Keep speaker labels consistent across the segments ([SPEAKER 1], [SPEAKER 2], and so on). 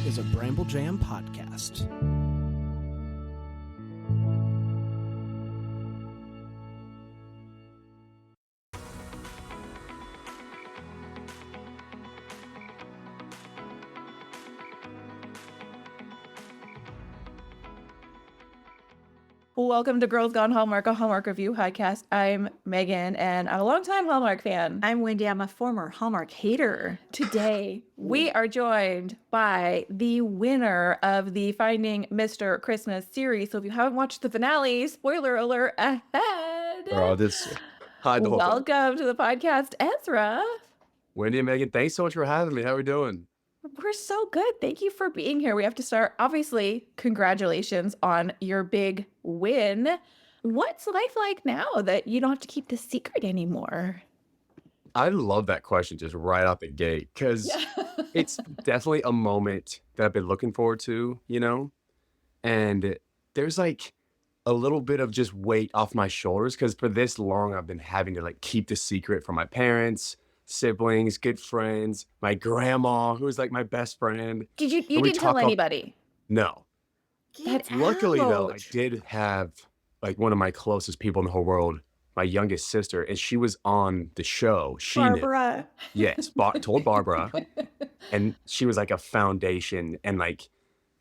[SPEAKER 1] is a Bramble Jam podcast.
[SPEAKER 2] Welcome to Girls Gone Hallmark, a Hallmark review podcast. I'm Megan, and I'm a longtime Hallmark fan.
[SPEAKER 3] I'm Wendy. I'm a former Hallmark hater.
[SPEAKER 2] Today, we are joined by the winner of the Finding Mr. Christmas series. So if you haven't watched the finale, spoiler alert ahead.
[SPEAKER 4] Hi,
[SPEAKER 2] Welcome to the podcast, Ezra.
[SPEAKER 4] Wendy and Megan, thanks so much for having me. How are we doing?
[SPEAKER 2] We're so good. Thank you for being here. We have to start, obviously, congratulations on your big win. What's life like now that you don't have to keep the secret anymore?
[SPEAKER 4] I love that question just right out the gate because it's definitely a moment that I've been looking forward to, and there's like a little bit of just weight off my shoulders because for this long I've been having to like keep the secret from my parents, siblings, good friends, my grandma, who's like my best friend.
[SPEAKER 2] You didn't tell anybody?
[SPEAKER 4] No.
[SPEAKER 2] That's
[SPEAKER 4] Luckily, though, I did have like one of my closest people in the whole world, my youngest sister, and she was on the show. She
[SPEAKER 3] Barbara.
[SPEAKER 4] Yes, told Barbara, and she was like a foundation, and like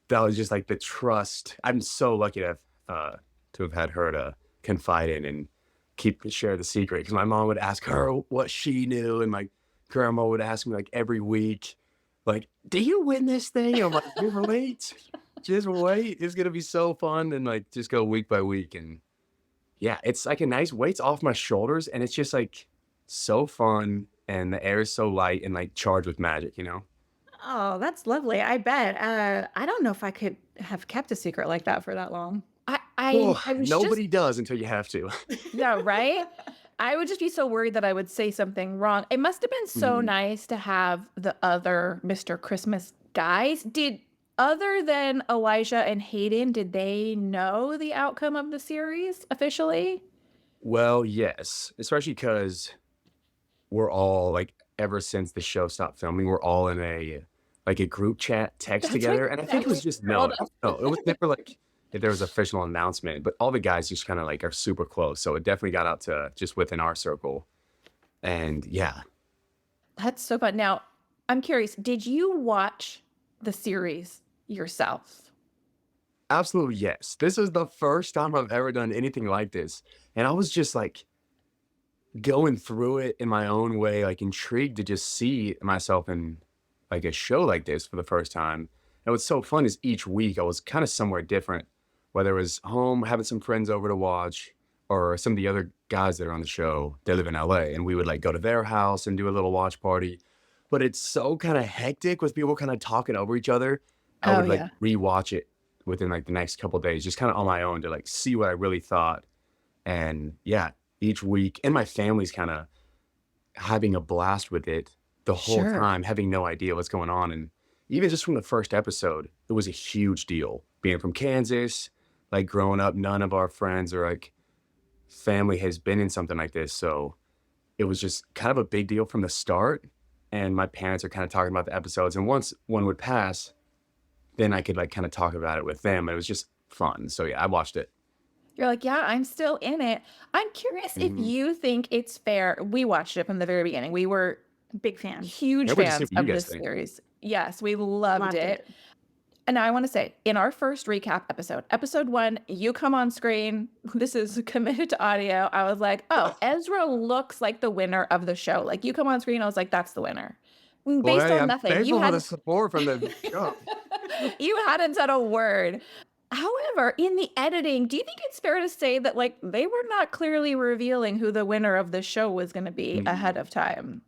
[SPEAKER 4] that was just like the trust. I'm so lucky to have had her to confide in and share the secret, because my mom would ask her what she knew, and my grandma would ask me like every week, like, "Do you win this thing?" I'm like, "Just wait, just wait. It's gonna be so fun," and like just go week by week, and yeah, it's like a nice weight's off my shoulders, and it's just like so fun, and the air is so light and like charged with magic,
[SPEAKER 3] Oh, that's lovely. I bet. I don't know if I could have kept a secret like that for that long.
[SPEAKER 2] I was
[SPEAKER 4] Nobody does until you have to.
[SPEAKER 2] Yeah, right? I would just be so worried that I would say something wrong. It must have been so nice to have the other Mr. Christmas guys. Other than Elijah and Hayden, did they know the outcome of the series officially?
[SPEAKER 4] Well, yes, especially because we're all like, ever since the show stopped filming, we're all in a group chat text together, and I think it was just no, it was never like if there was an official announcement, but all the guys just kind of like are super close, so it definitely got out to just within our circle, and yeah.
[SPEAKER 2] That's so fun. Now, I'm curious, did you watch the series yourself?
[SPEAKER 4] Absolutely, yes. This is the first time I've ever done anything like this, and I was just like going through it in my own way, like intrigued to just see myself in like a show like this for the first time. And what's so fun is each week I was kind of somewhere different, whether it was home, having some friends over to watch, or some of the other guys that are on the show, they live in LA, and we would like go to their house and do a little watch party. But it's so kind of hectic with people kind of talking over each other. I would like rewatch it within like the next couple of days, just kind of on my own to like see what I really thought. And yeah, each week, and my family's kind of having a blast with it the whole time, having no idea what's going on. And even just from the first episode, it was a huge deal. Being from Kansas, like growing up, none of our friends or like family has been in something like this. So it was just kind of a big deal from the start. And my parents are kind of talking about the episodes. And once one would pass, then I could like kind of talk about it with them. It was just fun. So yeah, I watched it.
[SPEAKER 2] You're like, yeah, I'm still in it. I'm curious if you think it's fair. We watched it from the very beginning. We were
[SPEAKER 3] big fans,
[SPEAKER 2] huge fans of this series. Yes, we loved it. And now I want to say, in our first recap episode 1, you come on screen. This is committed to audio. I was like, oh, Ezra looks like the winner of the show. Like, you come on screen, I was like, that's the winner. Based on nothing.
[SPEAKER 4] You had the support from the show.
[SPEAKER 2] You hadn't said a word. However, in the editing, do you think it's fair to say that like they were not clearly revealing who the winner of the show was going to be ahead of time?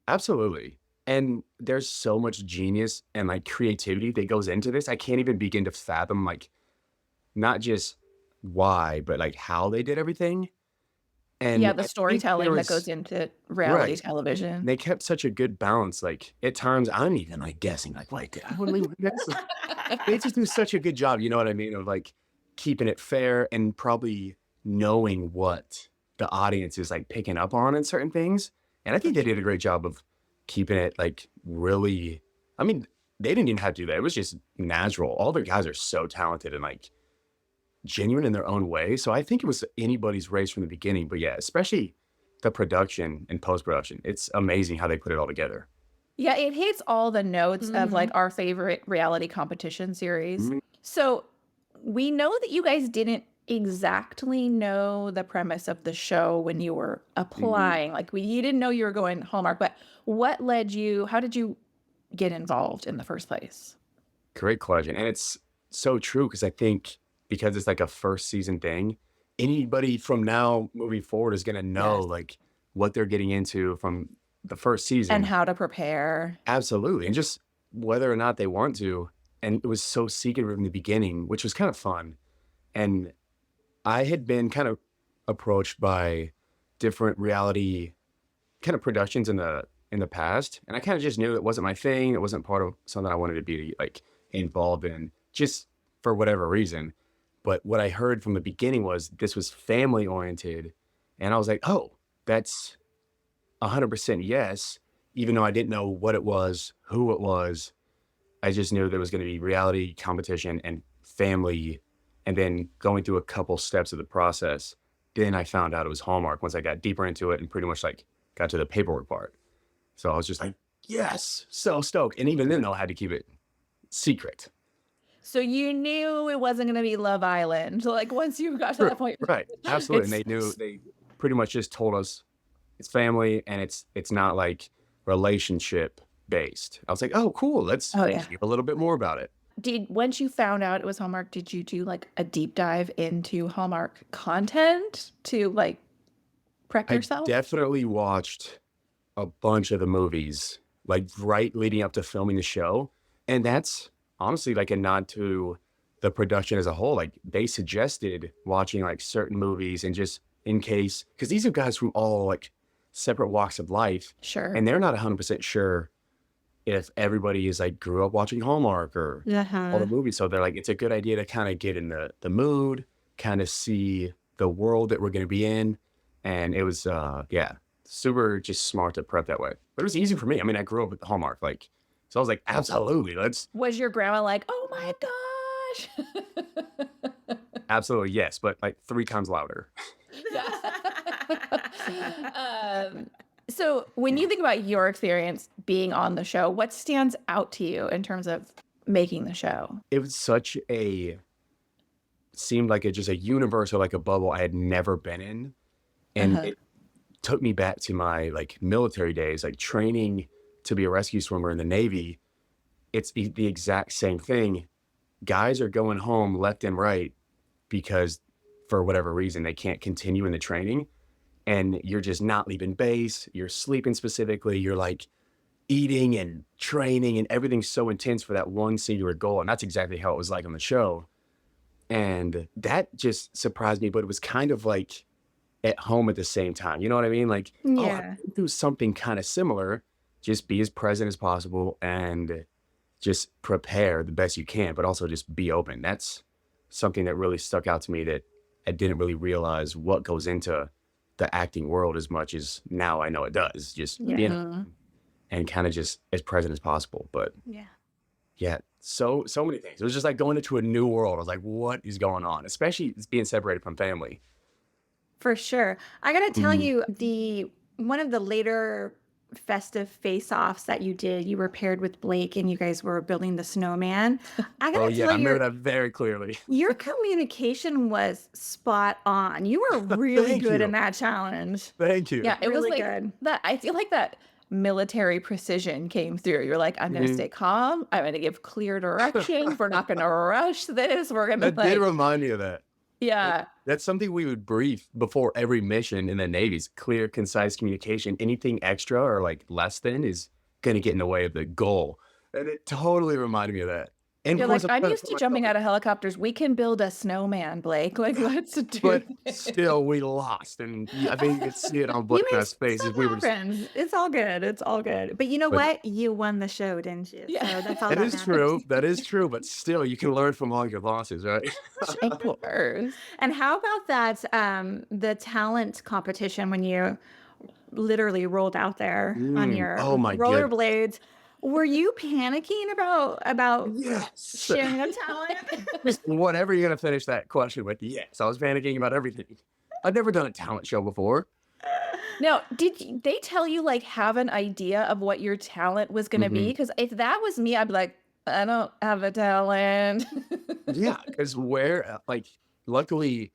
[SPEAKER 4] Absolutely. And there's so much genius and like creativity that goes into this. I can't even begin to fathom like not just why, but like how they did everything. And
[SPEAKER 2] yeah, the storytelling that goes into reality television.
[SPEAKER 4] They kept such a good balance. Like at times I'm even like guessing, like, wait, did I really win this? They just do such a good job, you know what I mean? Of like keeping it fair and probably knowing what the audience is like picking up on in certain things. And I think they did a great job of keeping it like really, I mean, they didn't even have to do that. It was just natural. All the guys are so talented and like genuine in their own way. So I think it was anybody's race from the beginning. But yeah, especially the production and post-production. It's amazing how they put it all together.
[SPEAKER 2] Yeah, it hits all the notes of like
[SPEAKER 3] Mhm.
[SPEAKER 2] our favorite reality competition series.
[SPEAKER 4] Mhm.
[SPEAKER 2] So we know that you guys didn't exactly know the premise of the show when you were applying. Like you didn't know you were going Hallmark, but how did you get involved in the first place?
[SPEAKER 4] Great question. And it's so true because I think because it's like a first season thing, anybody from now moving forward is going to know
[SPEAKER 2] Yes.
[SPEAKER 4] like what they're getting into from the first
[SPEAKER 2] And
[SPEAKER 4] season.
[SPEAKER 2] how to prepare.
[SPEAKER 4] Absolutely. And just whether or not they want to. And it was so secretive in the beginning, which was kind of fun. And I had been kind of approached by different reality kind of productions in the past, and I kind of just knew it wasn't my thing. It wasn't part of something I wanted to be like involved in, just for whatever reason. But what I heard from the beginning was this was family oriented, and I was like, oh, that's 100% yes. Even though I didn't know what it was, who it was, I just knew there was going to be reality competition and family, and then going through a couple steps of the process. Then I found out it was Hallmark once I got deeper into it and pretty much like got to the paperwork part. So I was just like, yes, so stoked. And even then, though, I had to keep it secret.
[SPEAKER 2] So you knew it wasn't going to be Love Island. Like once you got to
[SPEAKER 4] Sure,
[SPEAKER 2] that point,
[SPEAKER 4] right. Absolutely. And
[SPEAKER 2] it's
[SPEAKER 4] they knew, they pretty much just told us it's family and it's not like relationship based. I was like, oh, cool. Let's
[SPEAKER 2] oh yeah.
[SPEAKER 4] hear a little bit more about it.
[SPEAKER 2] Once you found out it was Hallmark, did you do like a deep dive into Hallmark content to like prep
[SPEAKER 4] I
[SPEAKER 2] yourself?
[SPEAKER 4] definitely watched a bunch of the movies like right leading up to filming the show. And that's honestly like a nod to the production as a whole. Like they suggested watching like certain movies and just in case, because these are guys from all like separate walks of life,
[SPEAKER 2] Sure.
[SPEAKER 4] and they're not 100% sure if everybody is like grew up watching Hallmark or all
[SPEAKER 3] Uh-huh.
[SPEAKER 4] the movies. So they're like, it's a good idea to kind of get in the mood, kind of see the world that we're going to be in. And it was, yeah, super just smart to prep that way. But it was easy for me. I mean, I grew up with Hallmark, like, so I was like, absolutely, let's,
[SPEAKER 2] Was your grandma like, oh my gosh?
[SPEAKER 4] absolutely, yes, but like 3 times louder.
[SPEAKER 2] So when you think about your experience being on the show, what stands out to you in terms of making the show?
[SPEAKER 4] It was such a, seemed like just a universe or like a bubble I had never been in. And
[SPEAKER 2] Uh-huh.
[SPEAKER 4] it took me back to my like military days, like training to be a rescue swimmer in the Navy. It's the exact same thing. Guys are going home left and right because for whatever reason, they can't continue in the training. And you're just not leaving base. You're sleeping specifically. You're like eating and training and everything's so intense for that one singular goal. And that's exactly how it was like on the show. And that just surprised me, but it was kind of like at home at the same time. You know what I mean? Like, oh,
[SPEAKER 3] Yeah.
[SPEAKER 4] I've been through something kind of similar. Just be as present as possible and just prepare the best you can, but also just be open. That's something that really stuck out to me that I didn't really realize what goes into the acting world as much as now I know it does. Just
[SPEAKER 3] Yeah.
[SPEAKER 4] being
[SPEAKER 2] Mhm.
[SPEAKER 4] and kind of just as present as possible. But
[SPEAKER 3] Yeah.
[SPEAKER 4] yeah, so many things. It was just like going into a new world. I was like, what is going on? Especially it's being separated from family.
[SPEAKER 3] For sure. I gotta tell
[SPEAKER 4] Mhm.
[SPEAKER 3] you, one of the later festive face-offs that you did, you were paired with Blake and you guys were building the snowman. I
[SPEAKER 4] Oh
[SPEAKER 3] gotta
[SPEAKER 4] yeah,
[SPEAKER 3] tell
[SPEAKER 4] I
[SPEAKER 3] you,
[SPEAKER 4] remember that very clearly.
[SPEAKER 3] your communication was spot on. You were really
[SPEAKER 4] Thank
[SPEAKER 3] good in
[SPEAKER 4] you.
[SPEAKER 3] that challenge.
[SPEAKER 4] Thank you.
[SPEAKER 2] Yeah, it was
[SPEAKER 3] Really
[SPEAKER 2] like
[SPEAKER 3] good.
[SPEAKER 2] that. I feel like that military precision came through. You're like, I'm going to
[SPEAKER 4] Mhm.
[SPEAKER 2] stay calm. I'm going to give clear directions. We're not going to rush this. We're going to
[SPEAKER 4] That did
[SPEAKER 2] like,
[SPEAKER 4] remind me of that.
[SPEAKER 2] yeah.
[SPEAKER 4] That's something we would brief before every mission in the Navy is clear, concise communication. Anything extra or like less than is going to get in the way of the goal. And it totally reminded me of that. And of
[SPEAKER 2] You're
[SPEAKER 4] course,
[SPEAKER 2] like,
[SPEAKER 4] I'm
[SPEAKER 2] I'm
[SPEAKER 4] trying to
[SPEAKER 2] used
[SPEAKER 4] put
[SPEAKER 2] to
[SPEAKER 4] myself
[SPEAKER 2] jumping
[SPEAKER 4] in,
[SPEAKER 2] out of helicopters. We can build a snowman, Blake. Like, let's do
[SPEAKER 4] but
[SPEAKER 2] this.
[SPEAKER 4] still we lost. And I think you could see it on Blake
[SPEAKER 3] You
[SPEAKER 4] and
[SPEAKER 3] made
[SPEAKER 4] I's faces.
[SPEAKER 3] stuff
[SPEAKER 4] We were just,
[SPEAKER 3] happens. It's all good. It's all good. But you know
[SPEAKER 4] but
[SPEAKER 3] what? You won the show, didn't you?
[SPEAKER 2] Yeah.
[SPEAKER 3] So that's all
[SPEAKER 4] that
[SPEAKER 3] that
[SPEAKER 4] is
[SPEAKER 3] matters.
[SPEAKER 4] true. That is true. But still, you can learn from all your losses, right?
[SPEAKER 2] Of course.
[SPEAKER 3] And how about that, the talent competition when you literally rolled out there on
[SPEAKER 4] Oh
[SPEAKER 3] your
[SPEAKER 4] my goodness.
[SPEAKER 3] rollerblades? Were you panicking about
[SPEAKER 4] Yes.
[SPEAKER 3] sharing a talent?
[SPEAKER 4] Just whatever you're going to finish that question with. Yes. I was panicking about everything. I've never done a talent show before.
[SPEAKER 2] Now, they tell you like have an idea of what your talent was going to be? Because if that was me, I'd be like, I don't have a talent.
[SPEAKER 4] Yeah. Because luckily,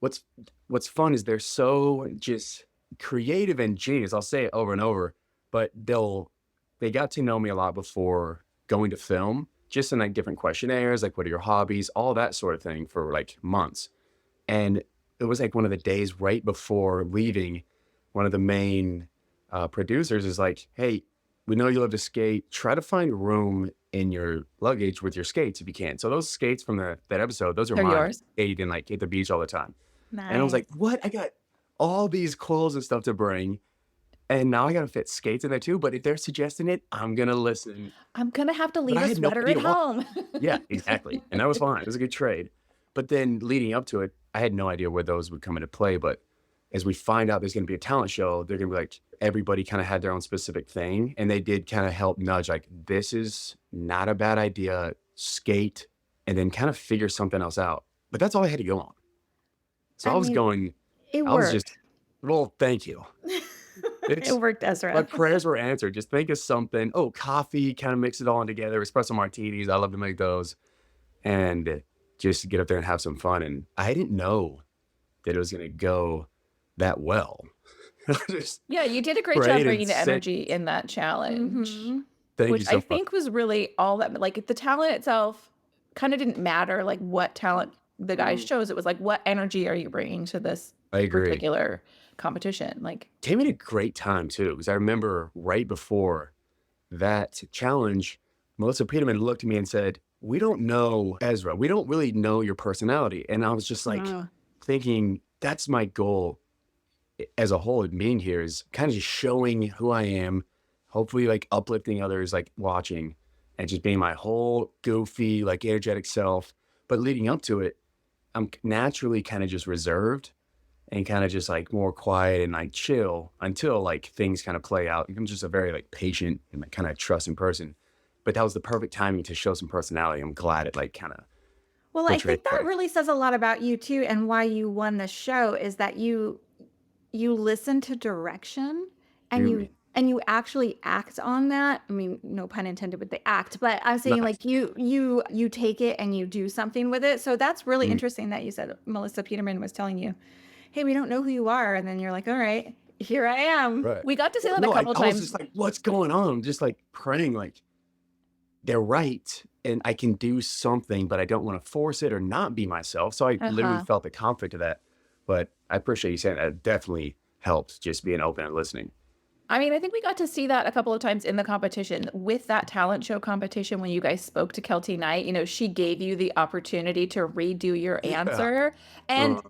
[SPEAKER 4] what's fun is they're so just creative and genius. I'll say it over and over, but they got to know me a lot before going to film, just in like different questionnaires, like what are your hobbies, all that sort of thing for like months. And it was like one of the days right before leaving, one of the main producers is like, hey, we know you love to skate. Try to find room in your luggage with your skates if you can. So those skates from that episode, those are
[SPEAKER 2] They're
[SPEAKER 4] mine.
[SPEAKER 2] yours?
[SPEAKER 4] Skate and like at the beach all the time.
[SPEAKER 3] Nice.
[SPEAKER 4] And I was like, what? I got all these clothes and stuff to bring. And now I got to fit skates in there too. But if they're suggesting it, I'm going to listen.
[SPEAKER 2] I'm going to have to leave
[SPEAKER 4] I
[SPEAKER 2] a
[SPEAKER 4] had no
[SPEAKER 2] sweater at
[SPEAKER 4] idea why.
[SPEAKER 2] home.
[SPEAKER 4] Yeah, exactly. And that was fine. It was a good trade. But then leading up to it, I had no idea where those would come into play. But as we find out there's going to be a talent show, they're going to be like, everybody kind of had their own specific thing. And they did kind of help nudge, like, this is not a bad idea. Skate and then kind of figure something else out. But that's all I had to go on. So I was going,
[SPEAKER 3] It
[SPEAKER 4] I was
[SPEAKER 3] worked.
[SPEAKER 4] just, well, thank you.
[SPEAKER 3] It worked, Ezra.
[SPEAKER 4] My prayers were answered. Just think of something. Oh, coffee, kind of mix it all in together. Espresso martinis. I love to make those. And just get up there and have some fun. And I didn't know that it was going to go that well.
[SPEAKER 2] Yeah, you did a great
[SPEAKER 4] Prayed
[SPEAKER 2] job
[SPEAKER 4] and
[SPEAKER 2] bringing the
[SPEAKER 4] said-
[SPEAKER 2] energy in that challenge,
[SPEAKER 3] Mhm.
[SPEAKER 4] Thank you
[SPEAKER 2] which
[SPEAKER 4] so
[SPEAKER 2] I
[SPEAKER 4] much.
[SPEAKER 2] think was really all that, like the talent itself kind of didn't matter, like what talent the guys chose. It was like, what energy are you bringing to this
[SPEAKER 4] I agree.
[SPEAKER 2] particular competition? Like,
[SPEAKER 4] Came at a great time too, because I remember right before that challenge, Melissa Peterman looked at me and said, we don't know Ezra. We don't really know your personality. And I was just like thinking, that's my goal as a whole in being here, is kind of just showing who I am, hopefully like uplifting others, like watching, and just being my whole goofy, like energetic self. But leading up to it, I'm naturally kind of just reserved and kind of just like more quiet and like chill until like things kind of play out. I'm just a very like patient and like kind of trusting person. But that was the perfect timing to show some personality. I'm glad it like kind of.
[SPEAKER 3] Well, I
[SPEAKER 4] portrayed
[SPEAKER 3] think that
[SPEAKER 4] that.
[SPEAKER 3] really says a lot about you too, and why you won the show is that you listen to direction and
[SPEAKER 4] Really?
[SPEAKER 3] you actually act on that. I mean, no pun intended with the act, but I'm saying
[SPEAKER 4] Nice.
[SPEAKER 3] like you take it and you do something with it. So that's really
[SPEAKER 4] Mm.
[SPEAKER 3] interesting that you said Melissa Peterman was telling you, hey, we don't know who you are, and then you're like, all right, here I am.
[SPEAKER 4] Right.
[SPEAKER 2] we got to say that
[SPEAKER 4] No,
[SPEAKER 2] a couple
[SPEAKER 4] I was
[SPEAKER 2] times.
[SPEAKER 4] just like, what's going on? I'm just like praying, like they're right, and I can do something, but I don't want to force it or not be myself. So I literally felt the conflict of that. But I appreciate you saying that. It definitely helped just being open and listening.
[SPEAKER 2] I mean, I think we got to see that a couple of times in the competition with that talent show competition when you guys spoke to Kelty Knight. You know, she gave you the opportunity to redo your answer, and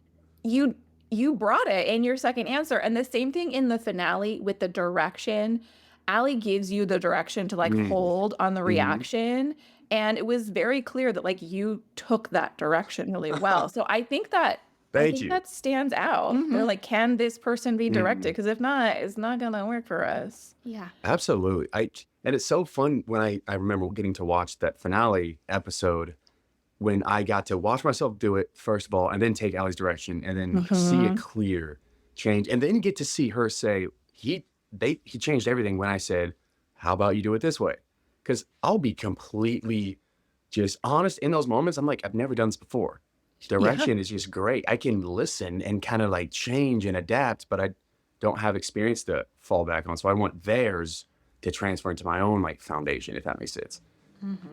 [SPEAKER 2] you brought it in your second answer. And the same thing in the finale with the direction. Allie gives you the direction to like hold on the reaction. And it was very clear that like you took that direction really well. So I think that
[SPEAKER 4] Thank you.
[SPEAKER 2] that stands out. They're like, can this person be directed? Because if not, it's not gonna work for us.
[SPEAKER 3] Yeah.
[SPEAKER 4] Absolutely. And it's so fun when I remember getting to watch that finale episode when I got to watch myself do it, first of all, and then take Allie's direction and then see a clear change, and then get to see her say, he changed everything when I said, how about you do it this way? Because I'll be completely just honest in those moments. I'm like, I've never done this before. Direction is just great. I can listen and kind of like change and adapt, but I don't have experience to fall back on. So I want theirs to transfer into my own like foundation, if that makes sense.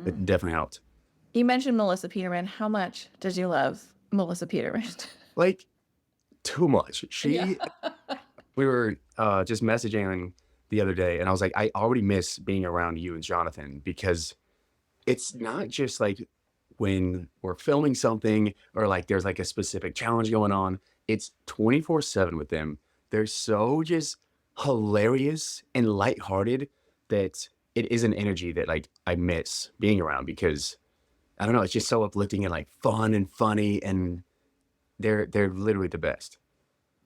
[SPEAKER 4] It definitely helped.
[SPEAKER 2] You mentioned Melissa Peterman. How much did you love Melissa Peterman?
[SPEAKER 4] Like too much. We were just messaging the other day, and I was like, I already miss being around you and Jonathan, because it's not just like when we're filming something or like there's like a specific challenge going on. It's 24/7 with them. They're so just hilarious and lighthearted that it is an energy that like I miss being around, because I don't know, it's just so uplifting and like fun and funny, and they're literally the best.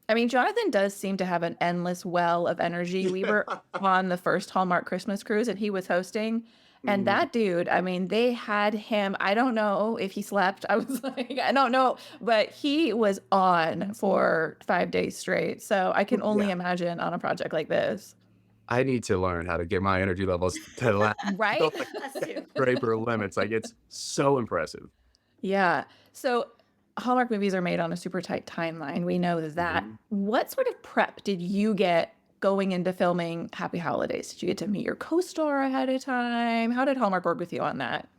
[SPEAKER 2] I mean, Jonathan does seem to have an endless well of energy. We were on the first Hallmark Christmas cruise and he was hosting. And
[SPEAKER 4] Mhm.
[SPEAKER 2] that dude, I mean, they had him. I don't know if he slept. I was like, I don't know. But he was on for 5 days straight. So I can only
[SPEAKER 4] Yeah.
[SPEAKER 2] imagine on a project like this.
[SPEAKER 4] I need to learn how to get my energy levels to
[SPEAKER 2] Right?
[SPEAKER 3] Us too.
[SPEAKER 4] scraper limits. Like, it's so impressive.
[SPEAKER 2] Yeah. So Hallmark movies are made on a super tight timeline. We know that.
[SPEAKER 4] Mhm.
[SPEAKER 2] What sort of prep did you get going into filming Happy Holidays? Did you get to meet your co-star ahead of time? How did Hallmark work with you on that?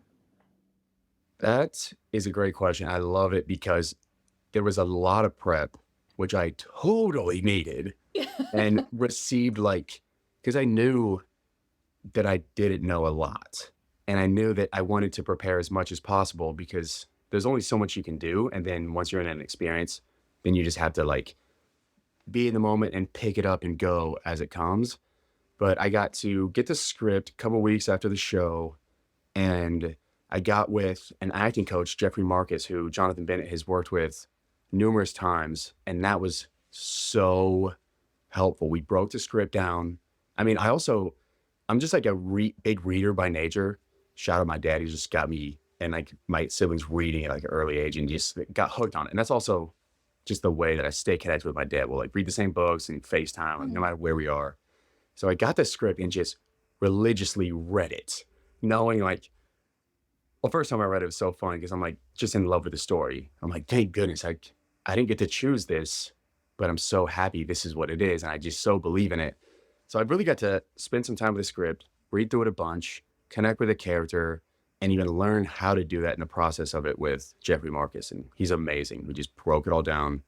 [SPEAKER 4] That is a great question. I love it because there was a lot of prep, which I totally needed and received, like, because I knew that I didn't know a lot. And I knew that I wanted to prepare as much as possible because there's only so much you can do. And then once you're in an experience, then you just have to like be in the moment and pick it up and go as it comes. But I got to get the script a couple weeks after the show, and I got with an acting coach, Jeffrey Marcus, who Jonathan Bennett has worked with numerous times, and that was so helpful. We broke the script down. I mean, I'm just like a big reader by nature. Shout out my dad, he just got me and like my siblings reading at like an early age and just got hooked on it. And that's also just the way that I stay connected with my dad. We'll like read the same books and FaceTime, like, no matter where we are. So I got the script and just religiously read it, knowing like, well, first time I read it was so funny because I'm like just in love with the story. I'm like, thank goodness I didn't get to choose this, but I'm so happy this is what it is. And I just so believe in it. So I really got to spend some time with the script, read through it a bunch, connect with a character, and even learn how to do that in the process of it with Jeffrey Marcus. And he's amazing. We just broke it all down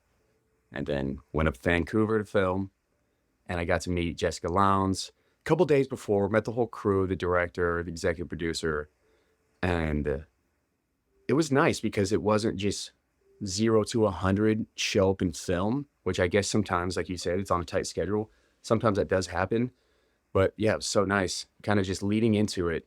[SPEAKER 4] and then went up to Vancouver to film. And I got to meet Jessica Lowndes a couple days before, met the whole crew, the director, the executive producer. And it was nice because it wasn't just 0 to 100 show up and film, which I guess sometimes, like you said, it's on a tight schedule. Sometimes that does happen. But yeah, it was so nice, kind of just leading into it.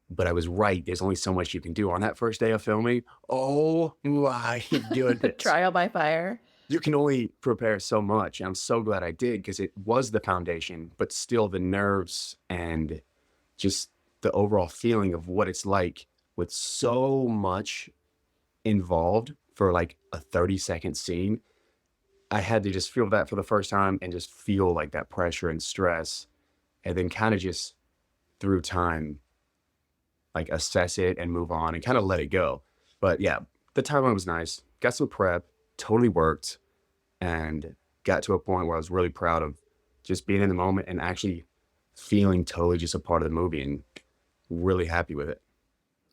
[SPEAKER 4] But I was right. There's only so much you can do on that first day of filming. Oh my goodness.
[SPEAKER 2] Trial by fire.
[SPEAKER 4] You can only prepare so much. I'm so glad I did because it was the foundation, but still the nerves and just the overall feeling of what it's like with so much involved for like a 30-second scene. I had to just feel that for the first time and just feel like that pressure and stress, and then kind of just through time, like assess it and move on and kind of let it go. But yeah, the timeline was nice. Got some prep, totally worked, and got to a point where I was really proud of just being in the moment and actually feeling totally just a part of the movie and really happy with it.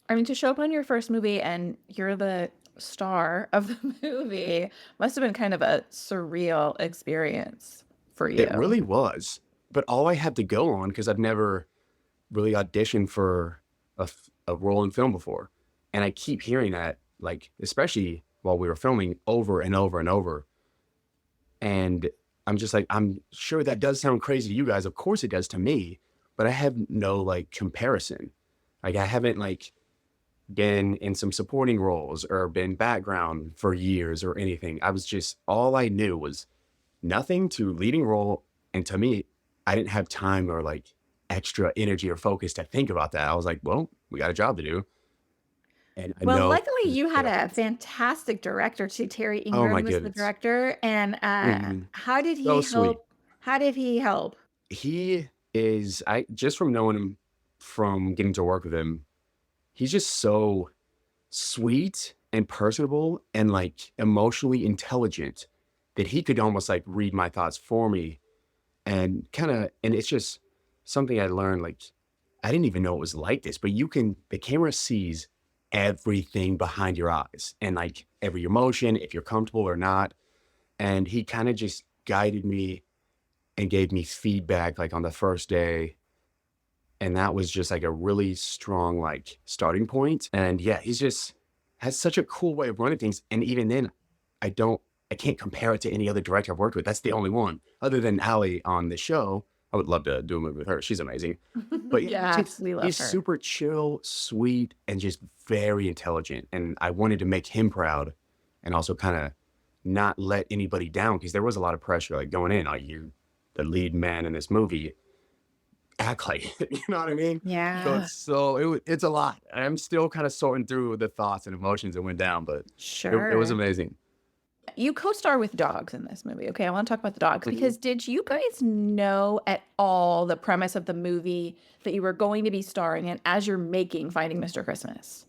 [SPEAKER 2] I mean, to show up on your first movie and you're the star of the movie must have been kind of a surreal experience for you.
[SPEAKER 4] It really was. But all I had to go on, because I've never really auditioned for a role in film before. And I keep hearing that, like, especially while we were filming over and over and over. And I'm just like, I'm sure that does sound crazy to you guys. Of course it does to me, but I have no like comparison. Like I haven't like been in some supporting roles or been background for years or anything. I was just, all I knew was nothing to leading role. And to me, I didn't have time or like extra energy or focus to think about that. I was like, well, we got a job to do. And I
[SPEAKER 3] Well,
[SPEAKER 4] know,
[SPEAKER 3] luckily you had
[SPEAKER 4] yeah.
[SPEAKER 3] a fantastic director too. Terry
[SPEAKER 4] Oh my
[SPEAKER 3] Ingram was the
[SPEAKER 4] goodness.
[SPEAKER 3] director. And
[SPEAKER 4] Mhm.
[SPEAKER 3] how did
[SPEAKER 4] So
[SPEAKER 3] he
[SPEAKER 4] sweet.
[SPEAKER 3] help? How did he help?
[SPEAKER 4] He is, I just from knowing him, from getting to work with him, he's just so sweet and personable and like emotionally intelligent that he could almost like read my thoughts for me and kind of, and it's just something I learned. Like, I didn't even know it was like this, but the camera sees everything behind your eyes and like every emotion, if you're comfortable or not. And he kind of just guided me and gave me feedback like on the first day. And that was just like a really strong like starting point. And yeah, he's just has such a cool way of running things. And even then, I can't compare it to any other director I've worked with. That's the only one other than Allie on the show. I would love to do a movie with her. She's amazing. But yeah,
[SPEAKER 2] We love
[SPEAKER 4] he's
[SPEAKER 2] her.
[SPEAKER 4] super chill, sweet, and just very intelligent. And I wanted to make him proud and also kind of not let anybody down, because there was a lot of pressure like going in, like you, the lead man in this movie, act like it, you know what I mean? So
[SPEAKER 3] Yeah.
[SPEAKER 4] it's a lot. I'm still kind of sorting through the thoughts and emotions that went down, but it was
[SPEAKER 3] Sure.
[SPEAKER 4] amazing.
[SPEAKER 2] You co-star with dogs in this movie. Okay, I want to talk about the dogs
[SPEAKER 4] Mhm.
[SPEAKER 2] because did you guys know at all the premise of the movie that you were going to be starring in as you're making Finding Mr. Christmas?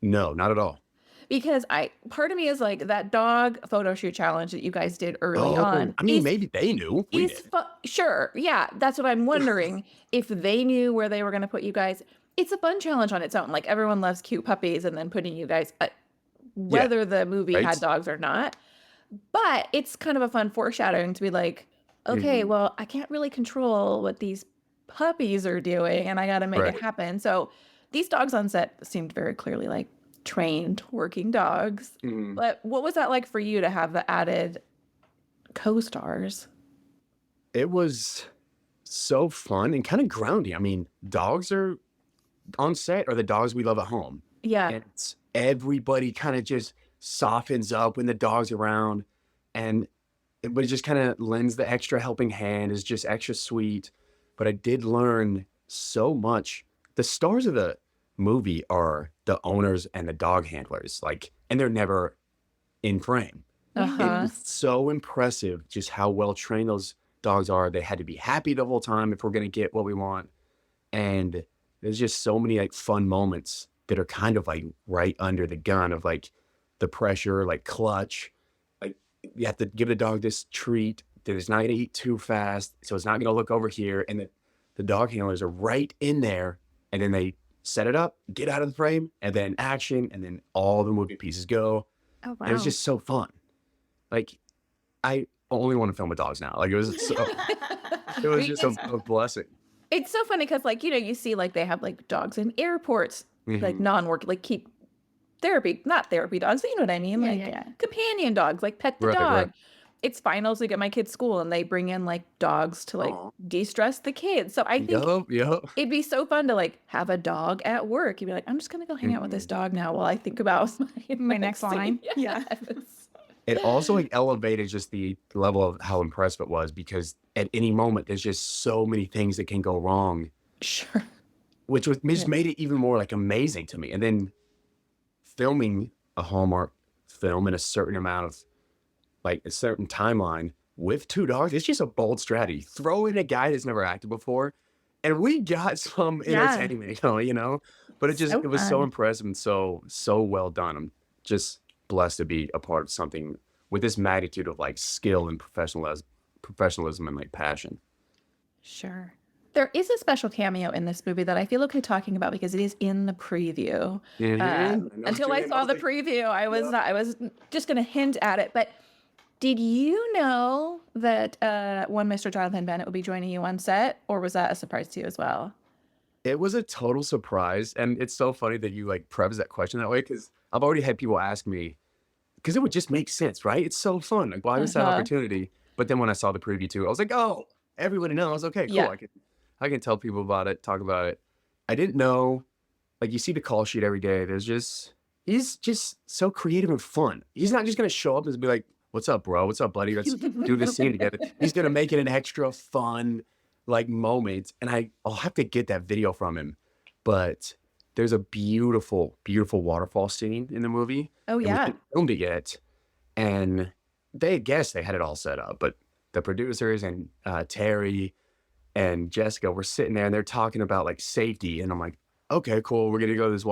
[SPEAKER 4] No, not at all.
[SPEAKER 2] Because part of me is like that dog photo shoot challenge that you guys did early
[SPEAKER 4] Oh,
[SPEAKER 2] on
[SPEAKER 4] I mean, maybe they knew. We
[SPEAKER 2] is
[SPEAKER 4] did.
[SPEAKER 2] sure. Yeah, that's what I'm wondering if they knew where they were going to put you guys. It's a fun challenge on its own. Like everyone loves cute puppies and then putting you guys
[SPEAKER 4] Yeah,
[SPEAKER 2] whether the movie
[SPEAKER 4] right?
[SPEAKER 2] had dogs or not. But it's kind of a fun foreshadowing to be like, okay,
[SPEAKER 4] Mhm.
[SPEAKER 2] well, I can't really control what these puppies are doing and I got to make it
[SPEAKER 4] Right.
[SPEAKER 2] happen. So these dogs on set seemed very clearly like trained working dogs.
[SPEAKER 4] Mhm.
[SPEAKER 2] But what was that like for you to have the added co-stars?
[SPEAKER 4] It was so fun and kind of grounding. I mean, dogs are on set are the dogs we love at home.
[SPEAKER 2] Yeah.
[SPEAKER 4] And everybody kind of just softens up when the dog's around. And but it just kind of lends the extra helping hand, is just extra sweet. But I did learn so much. The stars of the movie are the owners and the dog handlers, like, and they're never in frame.
[SPEAKER 2] Uh-huh.
[SPEAKER 4] It's so impressive just how well trained those dogs are. They had to be happy the whole time if we're gonna get what we want. And there's just so many like fun moments that are kind of like right under the gun of like the pressure, like clutch. Like you have to give the dog this treat that it's not gonna eat too fast, so it's not gonna look over here. And the dog handlers are right in there, and then they set it up, get out of the frame, and then action, and then all the moving pieces go.
[SPEAKER 3] Oh,
[SPEAKER 4] And it was
[SPEAKER 3] wow.
[SPEAKER 4] just so fun. Like I only want to film with dogs now. Like it was just
[SPEAKER 2] It's
[SPEAKER 4] a blessing.
[SPEAKER 2] it's so funny because like, you see like they have like dogs in airports, like
[SPEAKER 4] Mhm.
[SPEAKER 2] non-work, like keep therapy, not therapy dogs, but you know what I mean?
[SPEAKER 3] Yeah,
[SPEAKER 2] Like
[SPEAKER 3] yeah, yeah.
[SPEAKER 2] companion dogs, like pet the
[SPEAKER 4] Right, right.
[SPEAKER 2] dog. It's finals like at my kid's school and they bring in like dogs to like
[SPEAKER 4] Oh,
[SPEAKER 2] de-stress the kids. So I think
[SPEAKER 4] yup, yup.
[SPEAKER 2] it'd be so fun to like have a dog at work. You'd be like, I'm just gonna go hang out with this
[SPEAKER 4] Mhm.
[SPEAKER 2] dog now while I think about
[SPEAKER 3] My next line.
[SPEAKER 2] scene.
[SPEAKER 3] Yeah.
[SPEAKER 2] Yes.
[SPEAKER 4] It also like elevated just the level of how impressive it was, because at any moment there's just so many things that can go wrong,
[SPEAKER 2] Sure.
[SPEAKER 4] which was
[SPEAKER 2] Yeah.
[SPEAKER 4] just made it even more like amazing to me. And then filming a Hallmark film in a certain amount of like a certain timeline with two dogs, it's just a bold strategy. Throw in a guy that's never acted before, and we got some
[SPEAKER 3] Yeah.
[SPEAKER 4] entertainment, you know. But
[SPEAKER 3] So
[SPEAKER 4] it was so
[SPEAKER 3] fun.
[SPEAKER 4] impressive and so well done. I'm just blessed to be a part of something with this magnitude of like skill and professionalism and like passion.
[SPEAKER 3] Sure.
[SPEAKER 2] There is a special cameo in this movie that I feel okay talking about because it is in the preview.
[SPEAKER 4] Mhm. I know what
[SPEAKER 2] Until
[SPEAKER 4] you
[SPEAKER 2] I
[SPEAKER 4] mean. I
[SPEAKER 2] saw
[SPEAKER 4] was
[SPEAKER 2] the
[SPEAKER 4] like,
[SPEAKER 2] preview,
[SPEAKER 4] yeah.
[SPEAKER 2] I was just going to hint at it. But did you know that one Mr. Jonathan Bennett would be joining you on set, or was that a surprise to you as well?
[SPEAKER 4] It was a total surprise, and it's so funny that you like preface that question that way, because I've already had people ask me, because it would just make sense, right? It's so fun. Like, why miss that
[SPEAKER 2] Uh-huh.
[SPEAKER 4] opportunity? But then when I saw the preview too, I was like, oh, everybody knows. Okay, cool.
[SPEAKER 2] Yeah.
[SPEAKER 4] I can tell people about it, talk about it. I didn't know. Like you see the call sheet every day. He's just so creative and fun. He's not just gonna show up and be like, "What's up, bro? What's up, buddy? Let's do this scene together." He's gonna make it an extra fun like moment. And I'll have to get that video from him. But there's a beautiful, beautiful waterfall scene in the movie,
[SPEAKER 2] Oh,
[SPEAKER 4] and we
[SPEAKER 2] yeah.
[SPEAKER 4] hadn't filmed it yet. And they guess they had it all set up, but the producers and Terry and Jessica were sitting there and they're talking about like safety, and I'm like, okay, cool, we're gonna go to this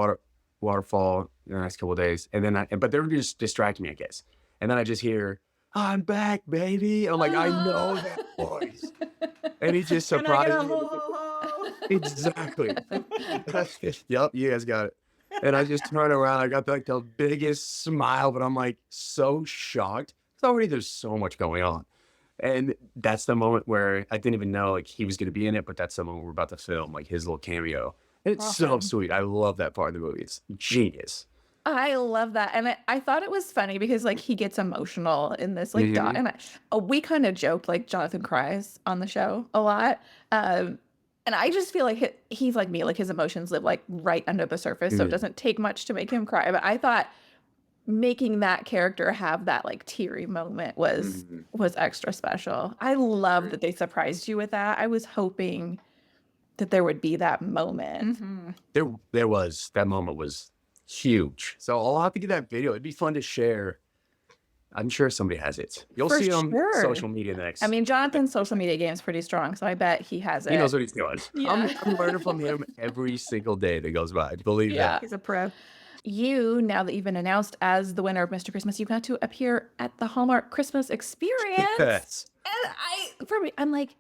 [SPEAKER 4] waterfall in the next couple of days, and then but they're just distracting me, I guess, and then I just hear, I'm back, baby. I'm like, I know that voice, and he just
[SPEAKER 3] Can I get
[SPEAKER 4] surprised
[SPEAKER 3] a
[SPEAKER 4] me.
[SPEAKER 3] ho ho ho?
[SPEAKER 4] Exactly. Yep, you guys got it. And I just turn around, I got like the biggest smile, but I'm like so shocked. It's already there's so much going on. And that's the moment where I didn't even know like he was gonna be in it, but that's the moment we're about to film, like his little cameo. And it's so
[SPEAKER 3] Awesome.
[SPEAKER 4] sweet. I love that part of the movie. It's genius.
[SPEAKER 2] I love that. And I thought it was funny because like he gets emotional in this like dot
[SPEAKER 4] Hmm.
[SPEAKER 2] and we kind of joked like Jonathan cries on the show a lot. And I just feel like he's like me, like his emotions live like right under the surface, so it
[SPEAKER 4] Yeah.
[SPEAKER 2] doesn't take much to make him cry. But I thought making that character have that like teary moment was extra special. I love that they surprised you with that. I was hoping that there would be that moment.
[SPEAKER 4] There was. That moment was huge. So I'll have to get that video. It'd be fun to share. I'm sure somebody has it. You'll
[SPEAKER 2] For
[SPEAKER 4] see it on
[SPEAKER 2] sure.
[SPEAKER 4] social media next.
[SPEAKER 2] I mean, Jonathan's social media game is pretty strong, so I bet he has it.
[SPEAKER 4] He knows what he's doing.
[SPEAKER 2] Yeah.
[SPEAKER 4] I'm learning from him every single day that goes by. Believe
[SPEAKER 2] Yeah.
[SPEAKER 4] that.
[SPEAKER 3] He's a pro.
[SPEAKER 2] You, now that you've been announced as the winner of Mr. Christmas, you've got to appear at the Hallmark Christmas Experience.
[SPEAKER 4] Yes.
[SPEAKER 2] And for me, I'm like,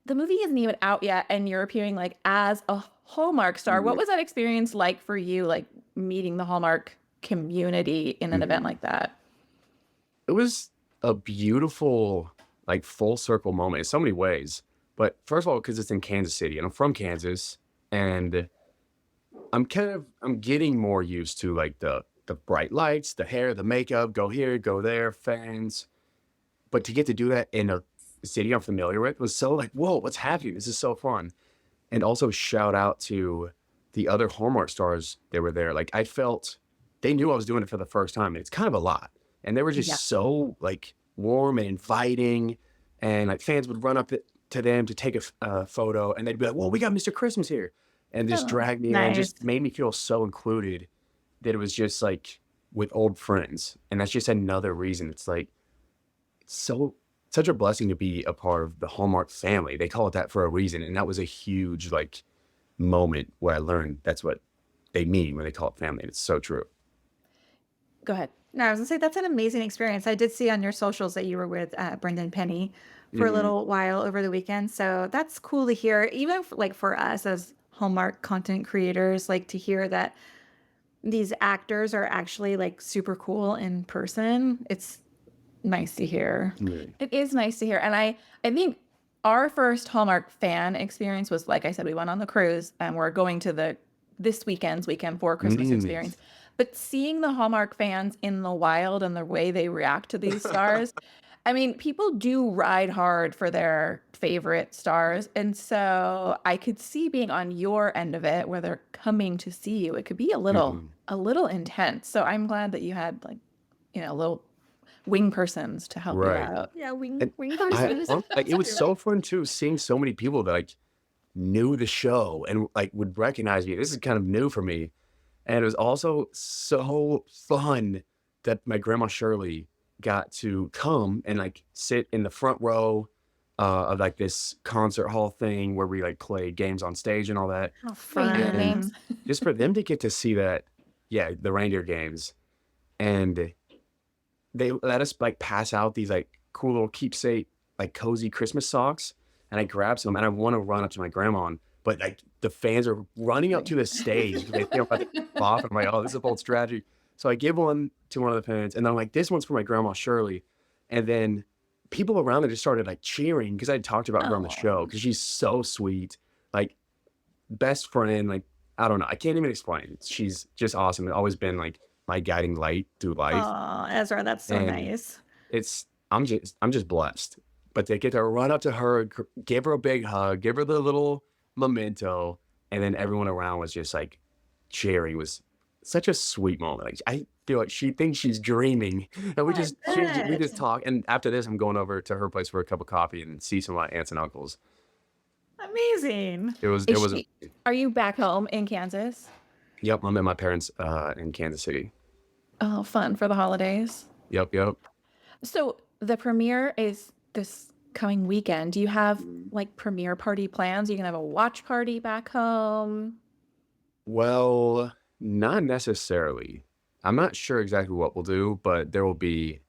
[SPEAKER 2] the movie isn't even out yet, and you're appearing like as a Hallmark star. What was that experience like for you, like meeting the Hallmark community in an event like that?
[SPEAKER 4] It was a beautiful, like, full circle moment in so many ways. But first of all, because it's in Kansas City, and I'm from Kansas, and I'm getting more used to like the bright lights, the hair, the makeup, go here, go there, fans. But to get to do that in a city I'm familiar with was so like, whoa, what's happening? This is so fun. And also shout out to the other Hallmark stars that were there. Like I felt they knew I was doing it for the first time. And it's kind of a lot. And they were just so like warm and inviting. And like fans would run up to them to take a photo. And they'd be like, well, we got Mr. Christmas here. And just drag me in and just made me feel so included that it was just like with old friends. And that's just another reason. It's like, such a blessing to be a part of the Hallmark family. They call it that for a reason. And that was a huge like moment where I learned that's what they mean when they call it family. And it's so true.
[SPEAKER 2] Go ahead.
[SPEAKER 3] No, I was gonna say that's an amazing experience. I did see on your socials that you were with Brendan Penny for a little while over the weekend. So that's cool to hear. Even for us as Hallmark content creators, like to hear that these actors are actually like super cool in person. It's nice to hear.
[SPEAKER 2] It is nice to hear. And I think our first Hallmark fan experience was, like I said, we went on the cruise and we're going to this weekend for Christmas experience. But seeing the Hallmark fans in the wild and the way they react to these stars, I mean, people do ride hard for their favorite stars. And so I could see being on your end of it where they're coming to see you. It could be a little intense. So I'm glad that you had like, little wing persons to help you out.
[SPEAKER 3] Yeah, wing
[SPEAKER 4] Like it was so fun too, seeing so many people that like knew the show and like would recognize me. This is kind of new for me. And it was also so fun that my grandma Shirley got to come and like sit in the front row of like this concert hall thing where we like played games on stage and all that.
[SPEAKER 3] How fun.
[SPEAKER 2] Names.
[SPEAKER 4] Just for them to get to see that, the reindeer games. And they let us like pass out these like cool little keepsake, like cozy Christmas socks. And I grabbed some and I want to run up to my grandma, but like the fans are running up to the stage. They think I'm about to pop off. I'm like, oh, this is a bold strategy. So I give one to one of the fans and I'm like, this one's for my grandma Shirley. And then people around there just started like cheering because I had talked about her on the show because she's so sweet, like best friend. Like, I don't know. I can't even explain it. She's just awesome. It's always been like my guiding light through life.
[SPEAKER 3] Oh, Ezra, that's so nice.
[SPEAKER 4] I'm just blessed. But they get to run up to her, give her a big hug, give her the little memento, and then everyone around was just like cheering. It was such a sweet moment. Like I feel like she thinks she's dreaming, and we just talk. And after this, I'm going over to her place for a cup of coffee and see some of my aunts and uncles.
[SPEAKER 3] Amazing.
[SPEAKER 4] It was.
[SPEAKER 2] Are you back home in Kansas?
[SPEAKER 4] Yep, I'm at my parents in Kansas City.
[SPEAKER 2] Oh, fun for the holidays.
[SPEAKER 4] Yep.
[SPEAKER 2] So the premiere is this coming weekend. Do you have like premiere party plans? Are you gonna have a watch party back home?
[SPEAKER 4] Well, not necessarily. I'm not sure exactly what we'll do, but there will be.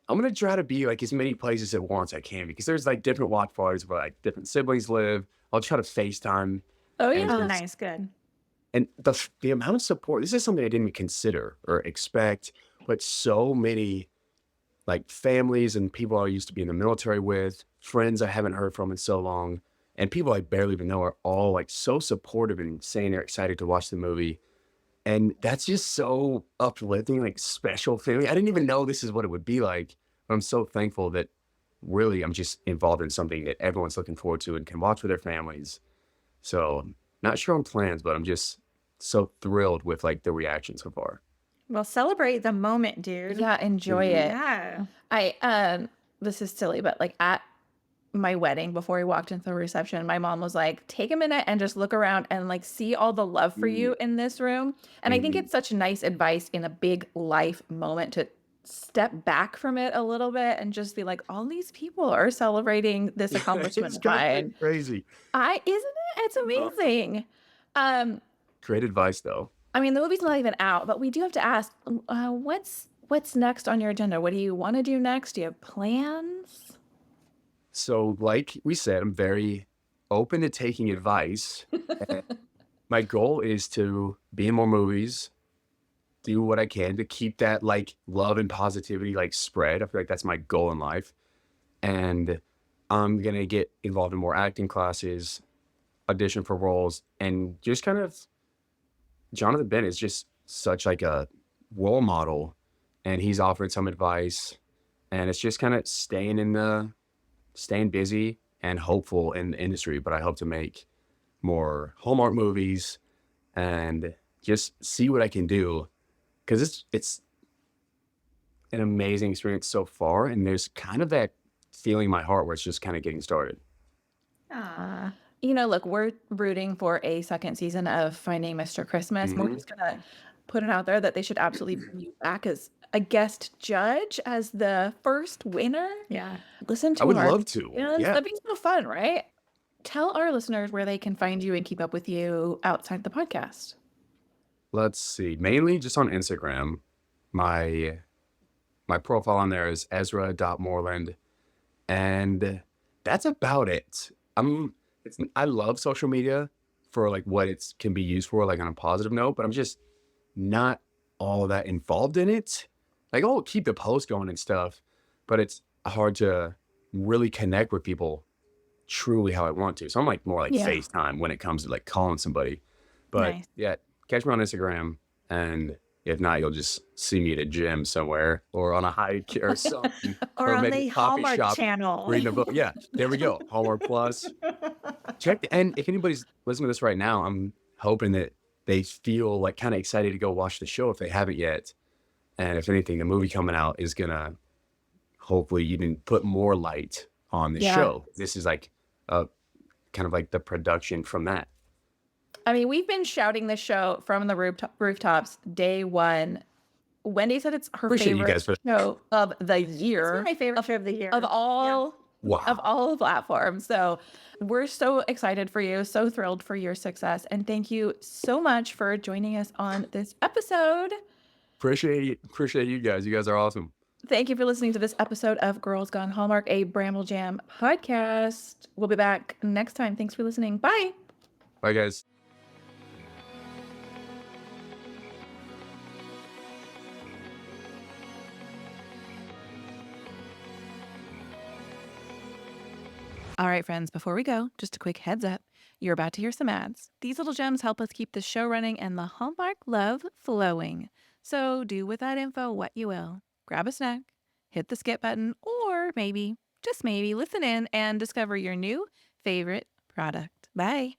[SPEAKER 4] I'm gonna try to be like as many places at once as I can because there's like different watch parties where like different siblings live. I'll try to FaceTime.
[SPEAKER 2] Oh yeah.
[SPEAKER 3] Oh, nice, good.
[SPEAKER 4] And the amount of support. This is something I didn't even consider or expect, but so many like families and people I used to be in the military with, friends I haven't heard from in so long, and people I barely even know are all like so supportive and saying they're excited to watch the movie. And that's just so uplifting, like special feeling. I didn't even know this is what it would be like. But I'm so thankful that really I'm just involved in something that everyone's looking forward to and can watch with their families. So not sure on plans, but I'm just so thrilled with like the reaction so far.
[SPEAKER 3] Well, celebrate the moment, dude.
[SPEAKER 2] Yeah, enjoy
[SPEAKER 4] Mhm.
[SPEAKER 2] it.
[SPEAKER 3] Yeah.
[SPEAKER 2] This is silly, but like at my wedding, before we walked into the reception, my mom was like, take a minute and just look around and like see all the love for you in this room. And I think
[SPEAKER 4] Mhm.
[SPEAKER 2] it's such nice advice in a big life moment to step back from it a little bit and just be like, all these people are celebrating this accomplishment
[SPEAKER 4] It's
[SPEAKER 2] of
[SPEAKER 4] kind of
[SPEAKER 2] mine.
[SPEAKER 4] crazy.
[SPEAKER 2] Isn't it? It's amazing. Um,
[SPEAKER 4] Great advice, though.
[SPEAKER 2] I mean, the movie's not even out, but we do have to ask, what's next on your agenda? What do you want to do next? Do you have plans?
[SPEAKER 4] So, like we said, I'm very open to taking advice. And my goal is to be in more movies, do what I can to keep that like love and positivity like spread. I feel like that's my goal in life. And I'm gonna get involved in more acting classes, audition for roles, and just kind of Jonathan Bent is just such like a role model, and he's offered some advice, and it's just kind of staying busy and hopeful in the industry. But I hope to make more Hallmark movies and just see what I can do because it's an amazing experience so far, and there's kind of that feeling in my heart where it's just kind of getting started.
[SPEAKER 3] Ah.
[SPEAKER 2] Look, we're rooting for a second season of Finding Mr. Christmas. We're
[SPEAKER 4] Mhm.
[SPEAKER 2] just gonna put it out there that they should absolutely bring you back as a guest judge as the first winner.
[SPEAKER 3] Yeah.
[SPEAKER 2] Listen
[SPEAKER 4] I
[SPEAKER 2] to
[SPEAKER 4] would
[SPEAKER 2] our
[SPEAKER 4] love to.
[SPEAKER 2] fans.
[SPEAKER 4] Yeah.
[SPEAKER 2] That'd be so fun, right? Tell our listeners where they can find you and keep up with you outside the podcast.
[SPEAKER 4] Let's see. Mainly just on Instagram. My my profile on there is Ezra.Moreland. And that's about it. I love social media for like what it can be used for, like on a positive note, but I'm just not all that involved in it. Like, I'll keep the post going and stuff, but it's hard to really connect with people truly how I want to. So I'm like more like
[SPEAKER 2] Yeah.
[SPEAKER 4] FaceTime when it comes to like calling somebody. But
[SPEAKER 3] Nice.
[SPEAKER 4] yeah, catch me on Instagram, and if not, you'll just see me at a gym somewhere or on a hike or something,
[SPEAKER 3] Or
[SPEAKER 4] or
[SPEAKER 3] on
[SPEAKER 4] maybe
[SPEAKER 3] the
[SPEAKER 4] a coffee
[SPEAKER 3] Hallmark
[SPEAKER 4] shop
[SPEAKER 3] channel.
[SPEAKER 4] reading a book. Yeah, there we go. Hallmark Plus. And if anybody's listening to this right now, I'm hoping that they feel like kind of excited to go watch the show if they haven't yet. And if anything, the movie coming out is gonna hopefully even put more light on the
[SPEAKER 2] Yeah.
[SPEAKER 4] show. This is like a kind of like the production from that.
[SPEAKER 2] I mean, we've been shouting this show from the rooftops day one. Wendy said it's her
[SPEAKER 4] Appreciate you
[SPEAKER 2] favorite
[SPEAKER 4] guys for
[SPEAKER 2] show of the
[SPEAKER 3] It's
[SPEAKER 2] year.
[SPEAKER 3] my favorite show of the year.
[SPEAKER 2] of all
[SPEAKER 4] Wow.
[SPEAKER 2] of all platforms. So we're so excited for you, so thrilled for your success, and thank you so much for joining us on this episode.
[SPEAKER 4] Appreciate you guys. You guys are awesome.
[SPEAKER 2] Thank you for listening to this episode of Girls Gone Hallmark, a Bramble Jam podcast. We'll be back next time. Thanks for listening. Bye.
[SPEAKER 4] Bye, guys.
[SPEAKER 2] All right, friends, before we go, just a quick heads up. You're about to hear some ads. These little gems help us keep the show running and the Hallmark love flowing. So do with that info what you will. Grab a snack, hit the skip button, or maybe, just maybe, listen in and discover your new favorite product. Bye.